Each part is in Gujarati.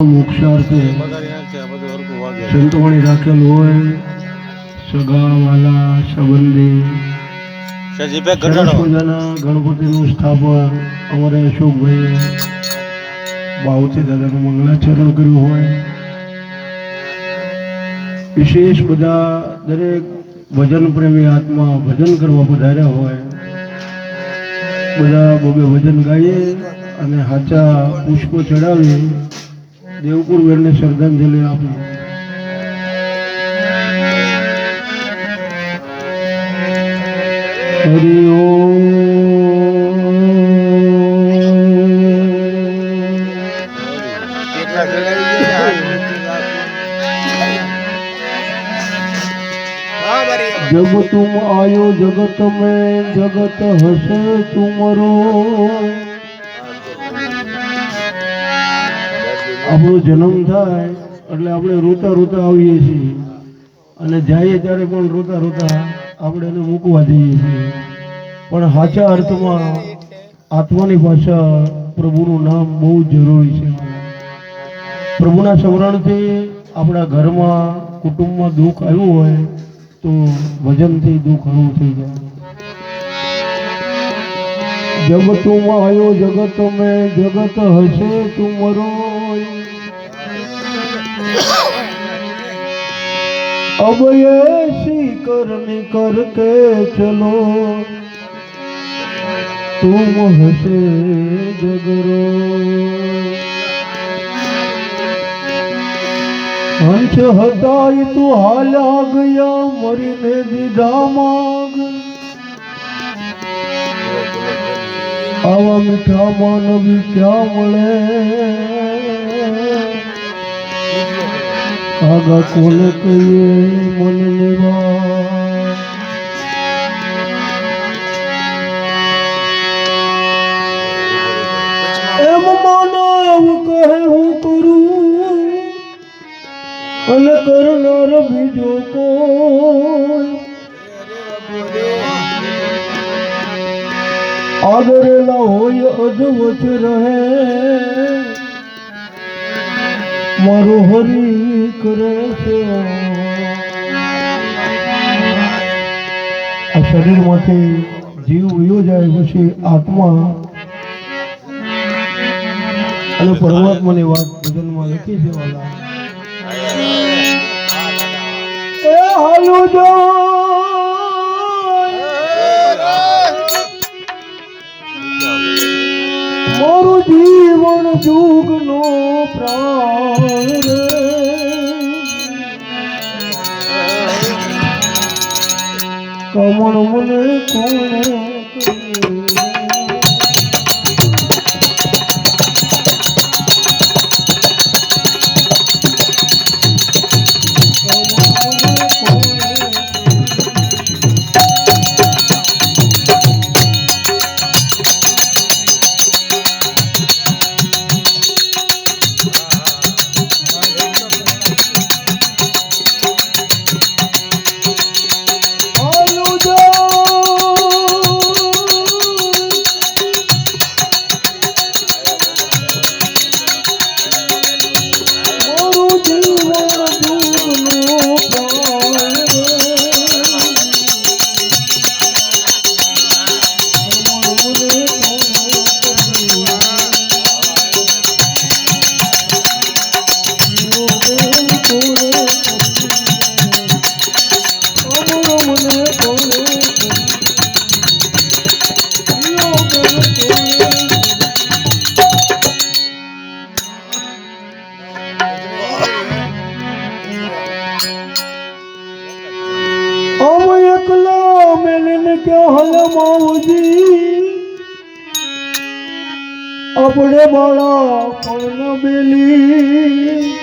મોક્ષાર્થે સંતવાણી રાખેલ હોય, સગા વાલા સંબંધી મજાના ગણપતિનું સ્થાપન અમારે અશોકભાઈએ ભાવથી દાદાનું મંગલાચરણ કર્યું હોય. વિશેષ બધા દરેક ભજન પ્રેમી આત્મા ભજન કરવા પધાર્યા હોય, બધા બબે ભજન ગાઈએ અને હાચા પુષ્પો ચડાવી દેવપુર વેરને શ્રદ્ધાંજલિ આપી. હરિ जब तुम आयो जगत में जगत हसे तुमरो. આપણો જન્મ થાય એટલે આપણે રોતા રોતા આવીએ છીએ અને જઈએ ત્યારે પણ રોતા રોતા આપણે એને મૂકવા જઈએ છીએ. પણ સાચા અર્થમાં આત્માની પાછળ પ્રભુનું નામ બહુ જરૂરી છે. પ્રભુના સ્મરણથી આપણા ઘરમાં કુટુંબમાં દુઃખ આવ્યું હોય તો ભજનથી દુઃખ હળવું થઈ જાય. जब तुम आयो जगत में जगत हसे तुमरो. अब ऐसी करनी करके चलो तुम हसे जगरो. हंस हटाई तू हाल्या गया मरीने दीदा माग. आवा मीठा मानवी क्या મળે કાગા કોને કહીએ મન લેવા. એમ માનવ કહે હું કરું અને કરનાર બીજો કોઈ. આદરેલા હોય અધવચ રહે મારો હરી કરે છે. આ શરીરમાંથી જીવ વયો જાય પછી આત્મા અને પરમાત્માની વાત ભજનમાં લખી છે. વાલા એ હાલું જો મારું જીવન જુગનો પ્રાણ રે. કમણ મને કોણે આપણે બાળા પણ બેલી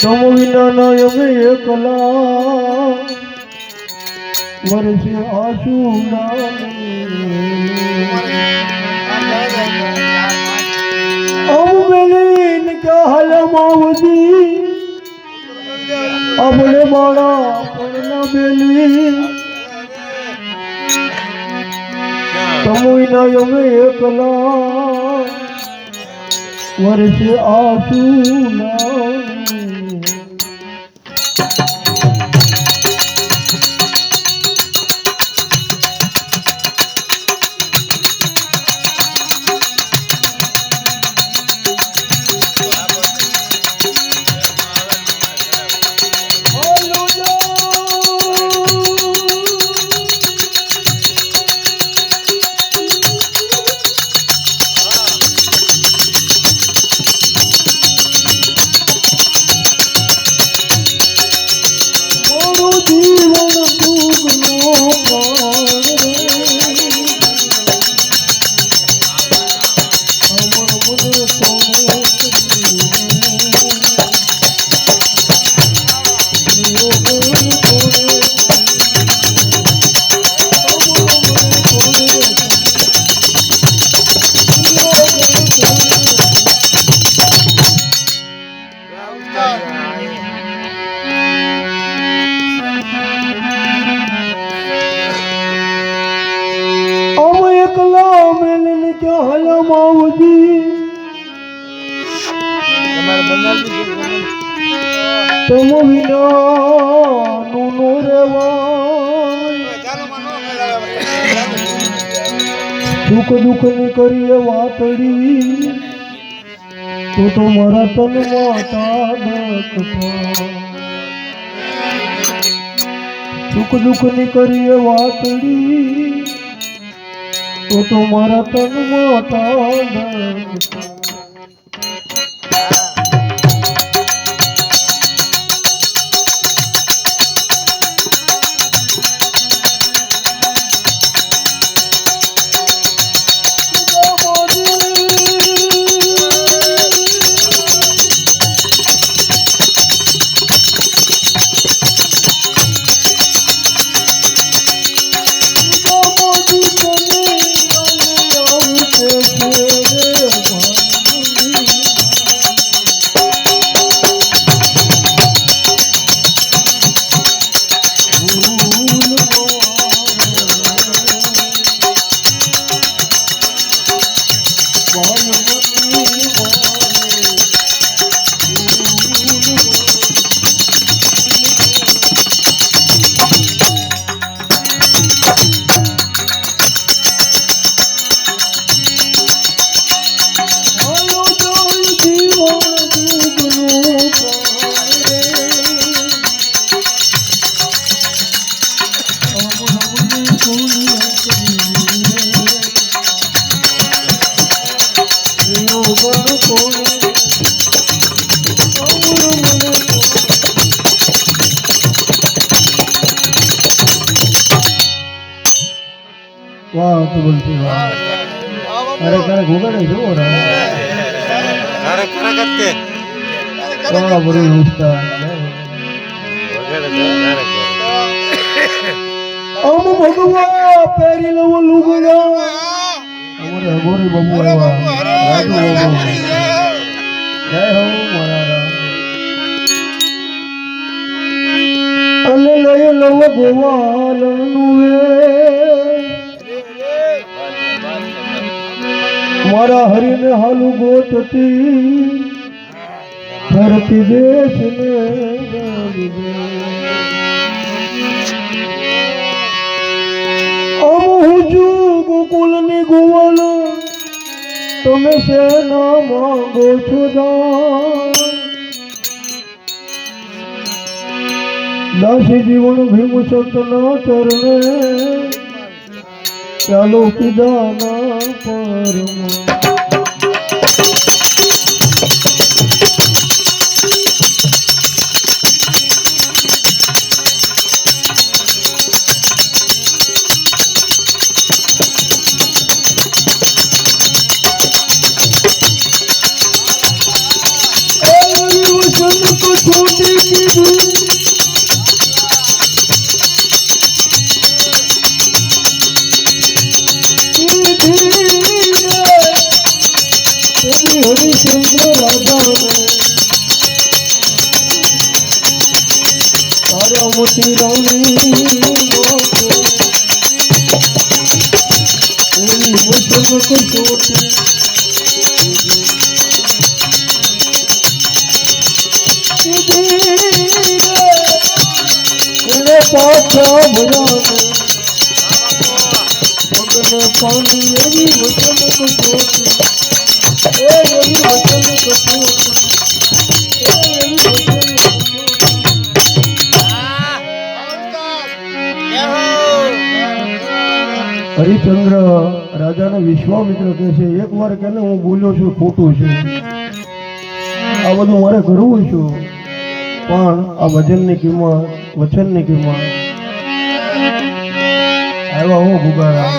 તમ વિના અમે એકલા વર્ષે આંસુ બેલીન કે હાલ માવજી આપણે બાળા પણ બેલી તમોઈના અમે એકલા વર્ષે આંસુ લાવી તમ વિનાનું નો રેવાય સુખ દુઃખ ની કરીએ વાતડી તો મારા તનમાં તાડક સુખ દુઃખ ની કરીએ વાતડી તો મારા તનમાં તાડક વાહ તો બોલતી વાહ અરે કરે ગોગડે જો રે અરે કરે કરતે વાહ બરી ઉસ્તા વગડે અમ ભગવા પેરી લવ લુગડા અમારે ગોરી બાબુ આવ્યા રાજુ બાબુ જય હો મારા અને લઈ લવ ગોવાલનું મારા હરીને હાલુ ગોતતી ધરતી દેશને ગોકુલની ગોવાલ તમે શેના માંગો છો દાસી જીવન ભીમ સતના ચરણે ચાલો કીધાના પરમા મોતી રાણી મોતે મુસલક સોતે પાછા ભજાને પગને પાણી એવી વચન કચોટ એવી વચન કચોટ હરિચંદ્ર રાજાને વિશ્વામિત્ર કહે છે એક વાર કે હું બોલ્યો છું ખોટું છે આ બધું મારે કરવું છું પણ આ ભજનની કિંમત વચનની કિંમત આવ્યા હો ગુગારા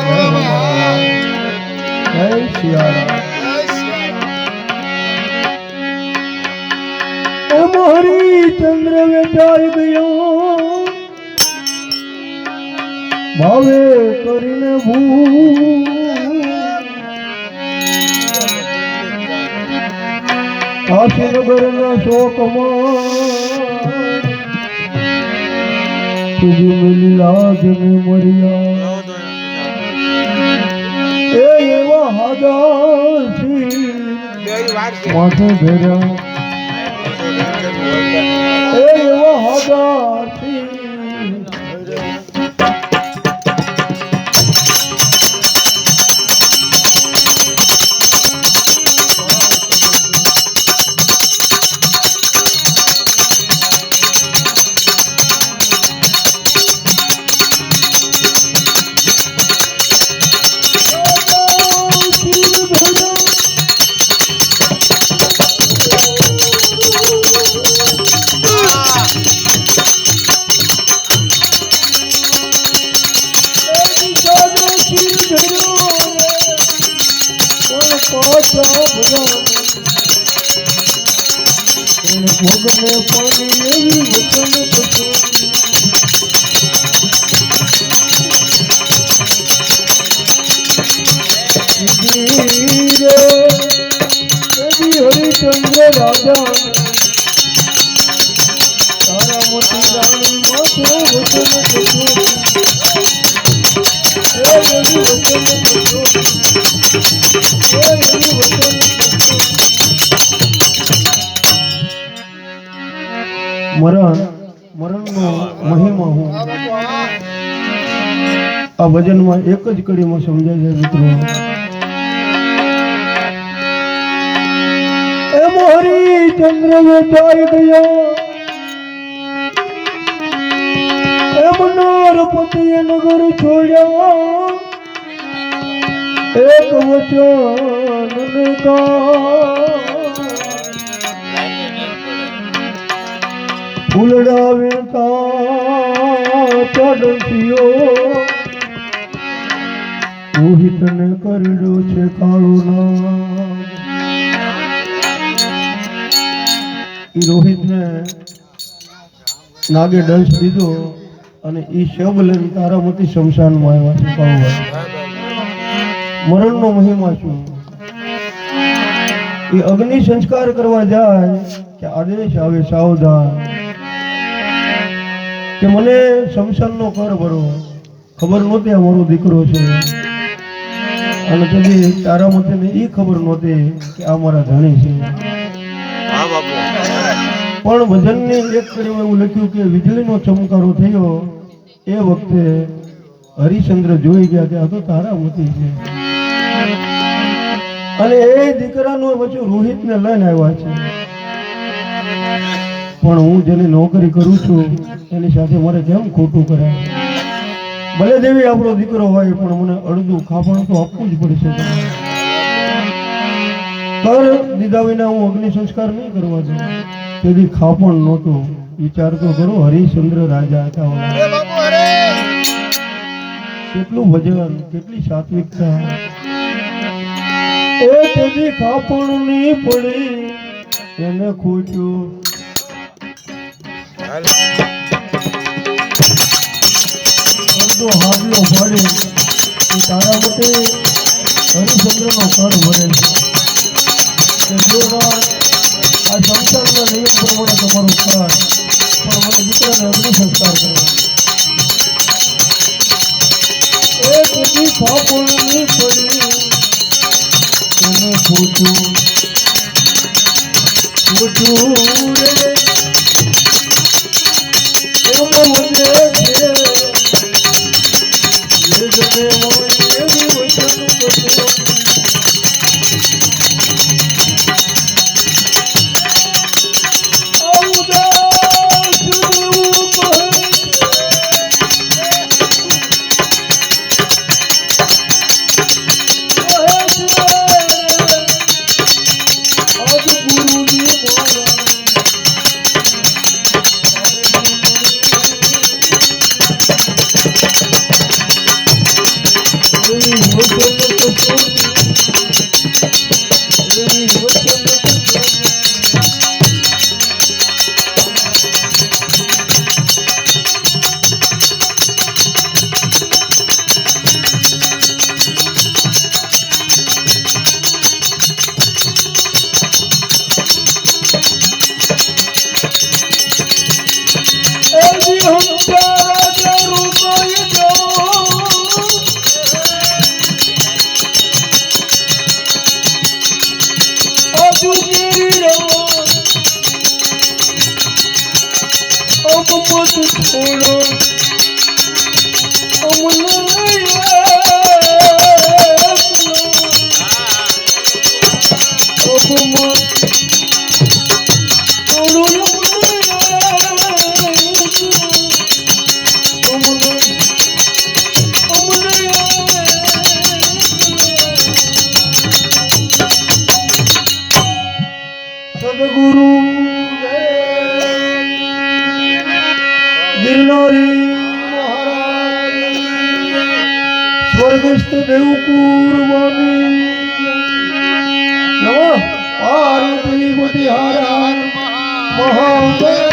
જય સિયારામ હરિચંદ્ર વેચાઈ ગયો ભાવે કરીને કાશીનગરના શોકમાં તુજી મિલી લાજને મર્યા એ એવા હાદાસી માથે ભેર્યા એ એવા હાદાસી ભોગને પાણી એવી વચન હરિચંદ્ર રાજા તારા મોટી રાણી માથે વચન મરણનો મહિમા હું આ ભજનમાં એક જ કડીમાં સમજાય છે મિત્રો એમ હરિચંદ્ર વેચાઈ ગયા એમ નરપતિએ નગર છોડ્યા એક વચન ફૂલડા વીણતા ચડતીઓ રોહિતને કરડ્યો છે કાળો નાગ ઈ રોહિતને નાગે દંશ દીધો અને ઈ શબ લઈને તારામતી શમશાનમાં આવ્યા છે કાળવા મરણનો મહિમા શું એ અગ્નિ સંસ્કાર કરવા જાય કે આદેશ આવે સાવધાન કે મને શમશાનનો કર ભરો ખબર નહોતી આ મારો દીકરો છે અને કદી તારા મતે એ ખબર નહોતી કે આ મારા ધણી છે પણ ભજનની એક કડીમાં એવું લખ્યું કે વીજળીનો ચમકારો થયો એ વખતે હરિચંદ્ર જોઈ ગયા કે આ તો તારામતી છે અને એ દીકરાનો પછી રોહિતને લઈને આવ્યા છે પણ હું જેની નોકરી કરું છું એની સાથે મારે કેમ ખોટું કરાય ભલે દેવી આપણો દીકરો હોય પણ મને અડધું ખાપણ તો આપવું જ પડશે કર દીધા વિના હું અગ્નિ સંસ્કાર નહીં કરવા દઉં તેથી ખાપણ નહોતો વિચાર તો કરો હરિચંદ્ર રાજા હતા કેટલું ભજન કેટલી સાત્વિકતા એ તેથી ખાપણ ની પડી એને ખોટ્યું તો હાથલો ભરે તારા મતે હરિચંદ્રનો કર ભરે છે આ સંસારના નિયમ પ્રમાણે તમારું કર પણ મને દીકરાને અગ્નિ સંસ્કાર કરવા એ કદી ખાપણની પડી એને ખોટું ખોટું રે એમ વધે છે સદગુરુ ગિરનારી મહારાજ સ્વર્ગસ્થ દેવકુરબાની નમઃ પાર્વતી પતિ હર હર મહાદેવ